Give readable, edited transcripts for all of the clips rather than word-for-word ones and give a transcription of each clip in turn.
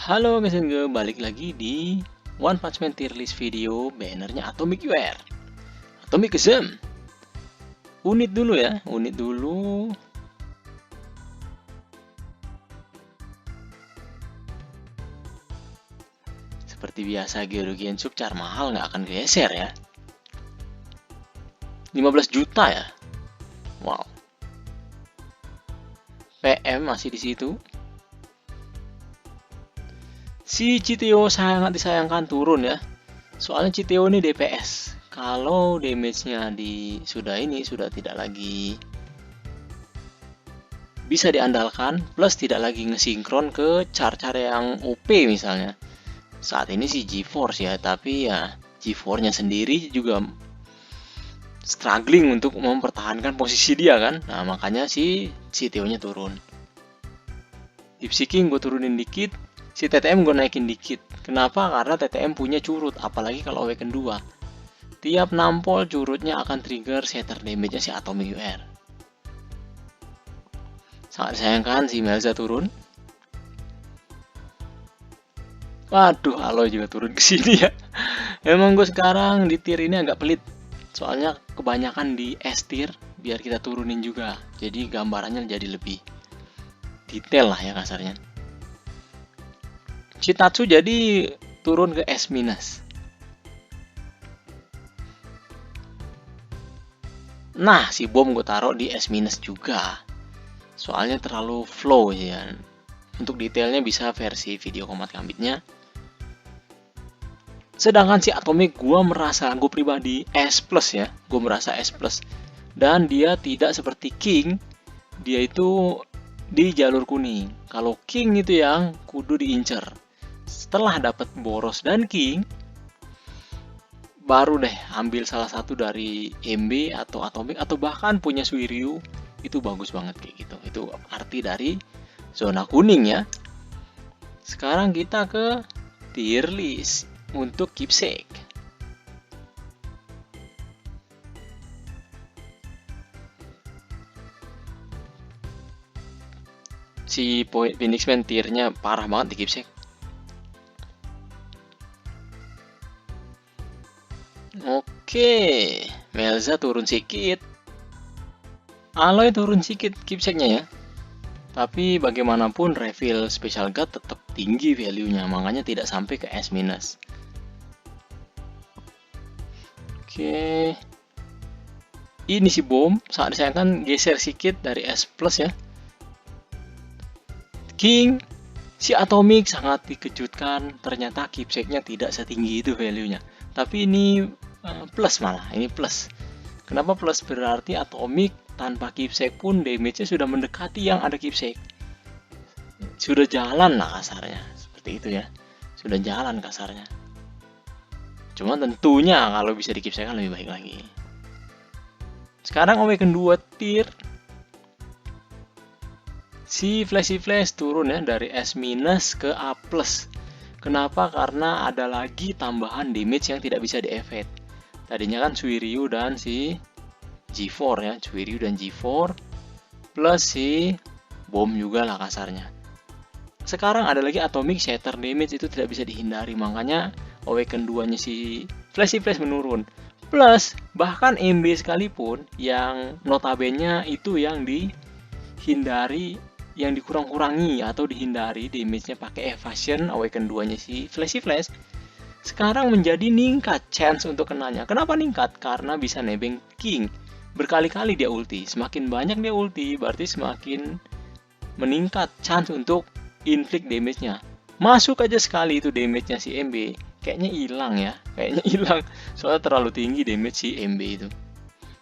Halo guys and girl, balik lagi di One Punch Man tier list video bannernya Atomic UR Atomic Zoom. Unit dulu ya, unit dulu. Seperti biasa Gerugi Gensuk car mahal nggak akan geser ya. 15 juta ya. Wow. PM masih di situ. Si Chiteo sangat disayangkan turun ya. Soalnya Chiteo ini DPS. Kalau damage-nya sudah tidak lagi bisa diandalkan, plus tidak lagi ngesinkron ke char-char yang OP misalnya. Saat ini sih GeForce ya, tapi ya GeForce-nya sendiri juga struggling untuk mempertahankan posisi dia kan. Nah makanya si CTO-nya turun. Deep Seeking gue turunin dikit, si TTM gue naikin dikit. Kenapa? Karena TTM punya curut, apalagi kalau Awaken 2. Tiap nampol curutnya akan trigger shatter damage-nya si Atomic UR. Sangat disayangkan si Melza turun. Waduh, Aloy juga turun ke sini ya. Emang gue sekarang di tier ini agak pelit. Soalnya kebanyakan di S tier biar kita turunin juga. Jadi gambarannya jadi lebih detail lah ya kasarnya. Shitatsu jadi turun ke S-. Nah, si bom gue taruh di S- juga. Soalnya terlalu flow ya. Untuk detailnya bisa versi video Combat Gambitnya. Sedangkan si Atomic gue pribadi S+ ya. Gue merasa S+. Dan dia tidak seperti King, dia itu di jalur kuning. Kalau King itu yang kudu diincer. Setelah dapat Boros dan King, baru deh ambil salah satu dari MB atau Atomic atau bahkan punya Suiryu, itu bagus banget kayak gitu. Itu arti dari zona kuning ya. Sekarang kita ke tier list untuk keepsake. Si Phoenix Man tiernya parah banget di keepsake. Oke, Melza turun sedikit. Aloy turun sedikit keepsake-nya ya. Tapi bagaimanapun reveal Special God tetap tinggi value-nya, makanya tidak sampai ke S-. Oke. Ini si bom, saat disayangkan geser sedikit dari S+ ya. King, si Atomic sangat dikejutkan, ternyata keepsake-nya tidak setinggi itu value-nya. Tapi ini plus malah, ini plus. Kenapa plus? Berarti Atomic tanpa keepsake pun damage-nya sudah mendekati yang ada keepsake. Sudah jalan lah kasarnya, seperti itu ya. Sudah jalan kasarnya. Cuma tentunya kalau bisa di-keepsake kan lebih baik lagi. Sekarang Awaken 2 tier. Si Flashy Flash turun ya dari S- ke A+. Kenapa? Karena ada lagi tambahan damage yang tidak bisa di-evade. Tadinya kan Suiryu dan si G4 ya, Suiryu dan G4 plus si bom juga lah kasarnya. Sekarang ada lagi Atomic Shatter damage, itu tidak bisa dihindari, makanya Awaken 2-nya si Flashy Flash menurun. Plus bahkan MB sekalipun yang notabene itu yang dihindari, yang dikurang-kurangi atau dihindari damage-nya pakai evasion Awaken 2-nya si Flashy Flash, sekarang menjadi ningkat chance untuk kenanya. Kenapa ningkat? Karena bisa nebeng King. Berkali-kali dia ulti. Semakin banyak dia ulti, berarti semakin meningkat chance untuk inflict damage-nya. Masuk aja sekali itu damage-nya si MB, kayaknya hilang ya. Kayaknya hilang. Soalnya terlalu tinggi damage si MB itu.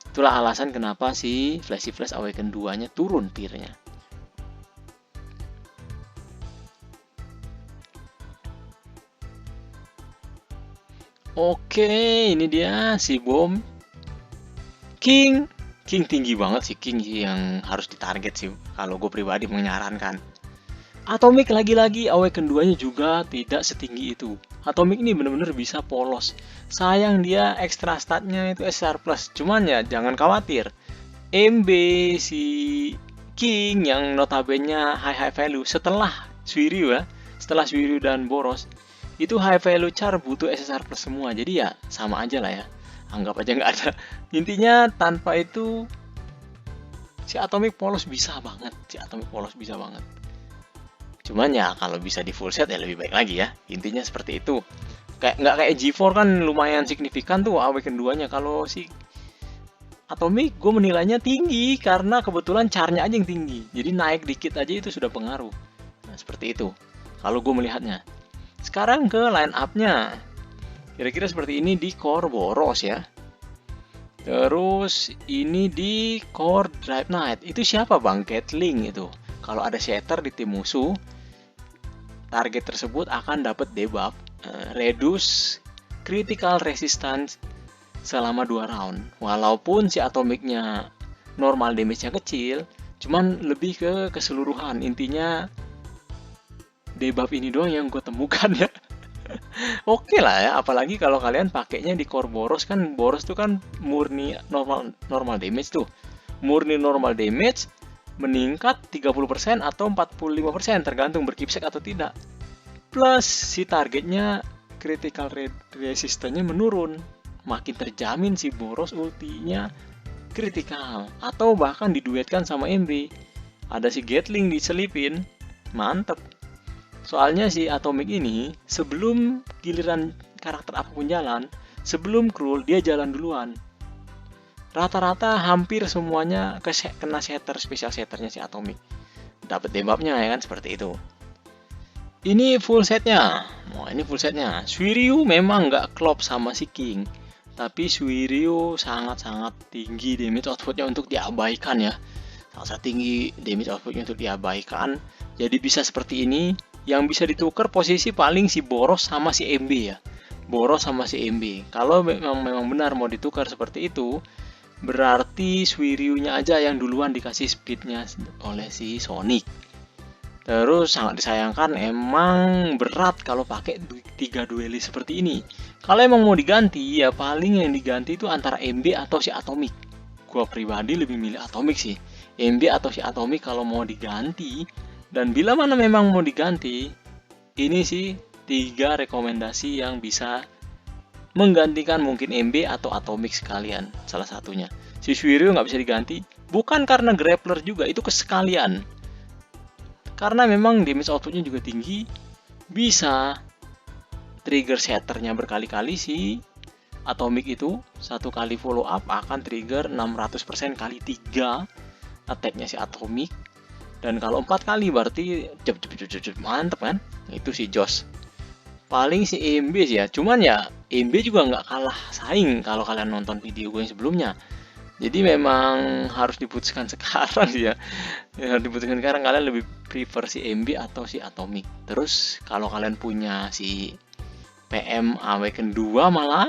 Itulah alasan kenapa si Flashy Flash Awaken 2-nya turun tier-nya. Oke, ini dia si bom. King tinggi banget sih, King sih yang harus ditarget sih kalau gue pribadi menyarankan. Atomic lagi-lagi Awaken 2-nya juga tidak setinggi itu. Atomic ini bener-bener bisa polos. Sayang dia extra statnya itu SR+. Cuman ya jangan khawatir. MB si King yang notabene high value setelah Suiryu ya, setelah Suiryu dan Boros, itu high value char butuh SSR plus semua. Jadi ya sama aja lah ya. Anggap aja nggak ada. Intinya tanpa itu si Atomic polos bisa banget. Cuman ya kalau bisa di full set ya lebih baik lagi ya. Intinya seperti itu. Nggak kayak G4 kan lumayan signifikan tuh Awaken 2-nya. Kalau si Atomic gue menilainya tinggi karena kebetulan charnya aja yang tinggi. Jadi naik dikit aja itu sudah pengaruh. Nah seperti itu. Kalau gue melihatnya. Sekarang ke line up-nya. Kira-kira seperti ini di core Boros ya. Terus ini di core Drive Knight. Itu siapa bang? Gatling itu. Kalau ada shatter di tim musuh, target tersebut akan dapat debuff reduce critical resistance selama 2 round. Walaupun si atomiknya normal damage-nya kecil, cuman lebih ke keseluruhan. Intinya debuff ini doang yang gue temukan ya. Oke lah ya, apalagi kalau kalian pakainya di core Boros kan. Boros tuh kan murni normal damage tuh. Murni normal damage meningkat 30% atau 45% tergantung berkipsek atau tidak. Plus si targetnya critical resistance-nya menurun. Makin terjamin si Boros ultinya critical atau bahkan diduetkan sama MB. Ada si Gatling diselipin. Mantep. Soalnya si Atomic ini sebelum giliran karakter apapun jalan, sebelum crawl dia jalan duluan. Rata-rata hampir semuanya kena shatter, special shatternya si Atomic. Dapat debuffnya ya kan seperti itu. Ini full setnya. Ini full setnya. Suiryu memang nggak klop sama si King, tapi Suiryu sangat-sangat tinggi damage outputnya untuk diabaikan ya. Sangat tinggi damage outputnya untuk diabaikan. Jadi bisa seperti ini. Yang bisa ditukar posisi paling si Boros sama si MB ya. Boros sama si MB. Kalau memang benar mau ditukar seperti itu, berarti Suiryu-nya aja yang duluan dikasih speednya oleh si Sonic. Terus sangat disayangkan emang berat kalau pakai 3 duelis seperti ini. Kalau emang mau diganti ya paling yang diganti itu antara MB atau si Atomic. Gua pribadi lebih milih Atomic sih. MB atau si Atomic kalau mau diganti. Dan bila mana memang mau diganti, ini sih 3 rekomendasi yang bisa menggantikan mungkin MB atau Atomic sekalian, salah satunya. Si Suiryu nggak bisa diganti, bukan karena grappler juga, itu kesekalian. Karena memang damage outputnya juga tinggi, bisa trigger shatternya berkali-kali si Atomic itu, satu kali follow up akan trigger 600% kali 3 attack-nya si Atomic. Dan kalau 4 kali berarti mantep kan? Itu si Josh. Paling si MB sih ya. Cuman ya MB juga nggak kalah saing kalau kalian nonton video gue yang sebelumnya. Jadi memang harus diputuskan sekarang sih ya. Harus diputuskan sekarang, kalian lebih prefer si MB atau si Atomic. Terus kalau kalian punya si PM Awaken 2 malah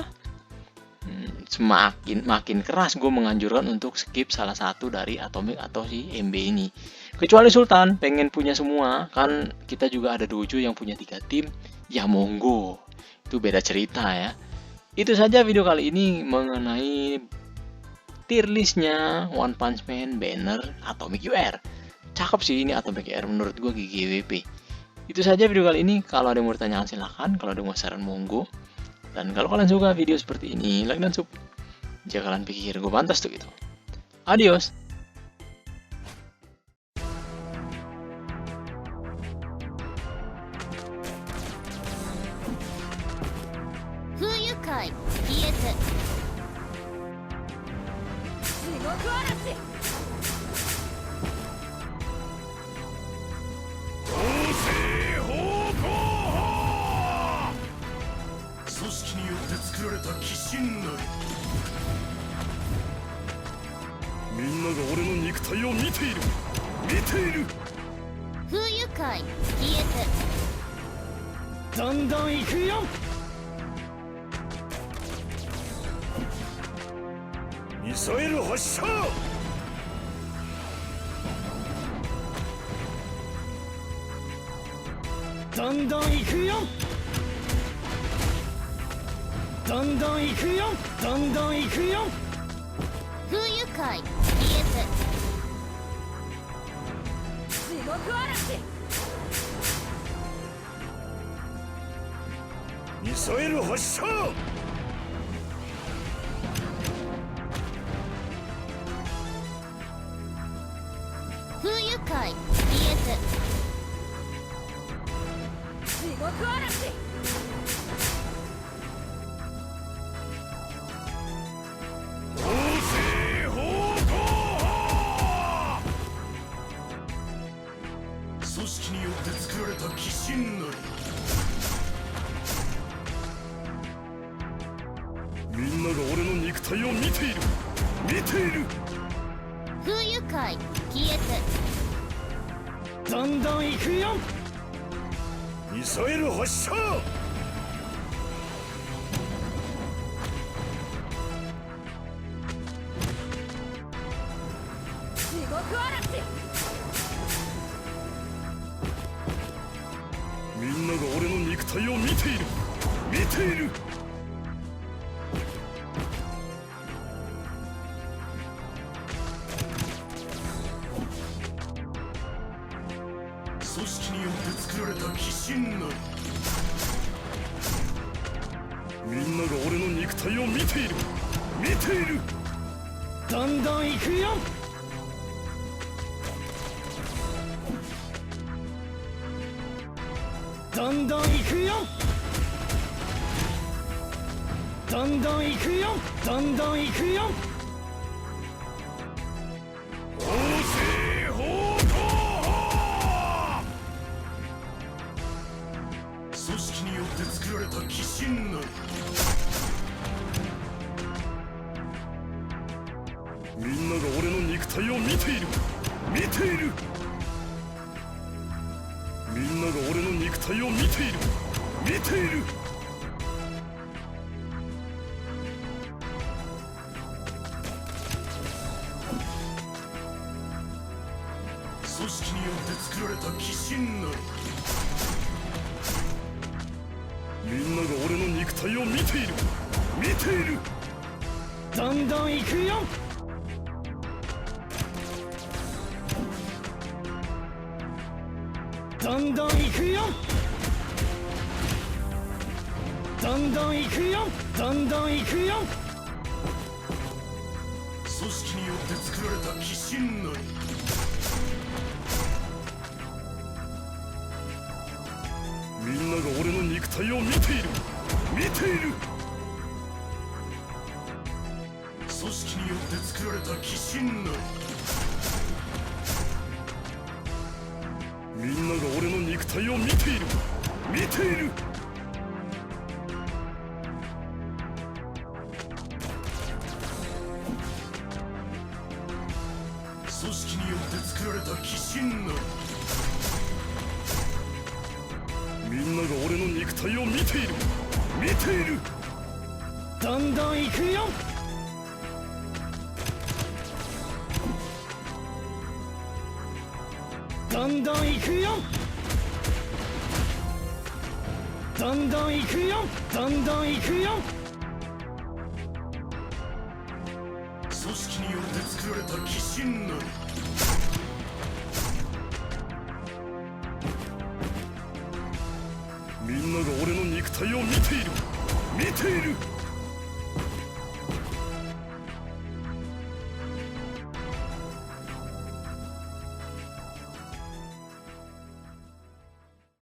makin keras gue menganjurkan untuk skip salah satu dari Atomic atau si MB ini. Kecuali Sultan pengen punya semua, kan kita juga ada dojo yang punya 3 tim, ya monggo. Itu beda cerita ya. Itu saja video kali ini mengenai tier listnya One Punch Man, Banner, Atomic UR. Cakep sih ini Atomic UR menurut gue GGWP. Itu saja video kali ini. Kalau ada yang mau ditanyakan silahkan, kalau ada yang mau saran monggo. Dan kalau kalian suka video seperti ini, like dan sub. Jika kalian pikir gue pantas tuh gitu. Adios. みんなが俺の肉体を見ている風愉快消えてどんどん行くよミサイル発射どんどん行くよどんどん行くよどんどん行くよ風愉快消えて地獄嵐ミサイル発射。不愉快 BS 地獄嵐統制方向法。組織によって作られた鬼神なり。みんなが俺の肉体を見ている。見ている。不愉快 BS どんどん行くよ。ミサイル発射。地獄嵐みんなが俺の肉体を見ている。見ている。組織によって作られた鬼神なり。みんなが俺の肉体を見ている。見ている。どんどん行くよ。どんどん行くよ。どんどん行くよ。どんどん行くよ。統制方向法。組織によって作られた鬼神なり。みんなが俺の肉体を見ている。見ている。みんなが俺の肉体を見ている。見ている。組織によって作られた鬼神なり。みんなが俺の肉体を見ている。見ている。どんどん行くよ。どんどん行くよ。どんどん行くよ。どんどん行くよ。組織によって作られた鬼神なり。みんなが俺の肉体を見ている。見ている。組織によって作られた鬼神なり。みんなが俺の肉体を見ている。見ている。組織によって作られた鬼神なり。みんなが俺の肉体を見ている。見ている。どんどん行くよ。どんどん行くよ。どんどん行くよ。どんどん行くよ。組織によって作られた鬼神なり。みんなが俺の肉体を見ている。見ている。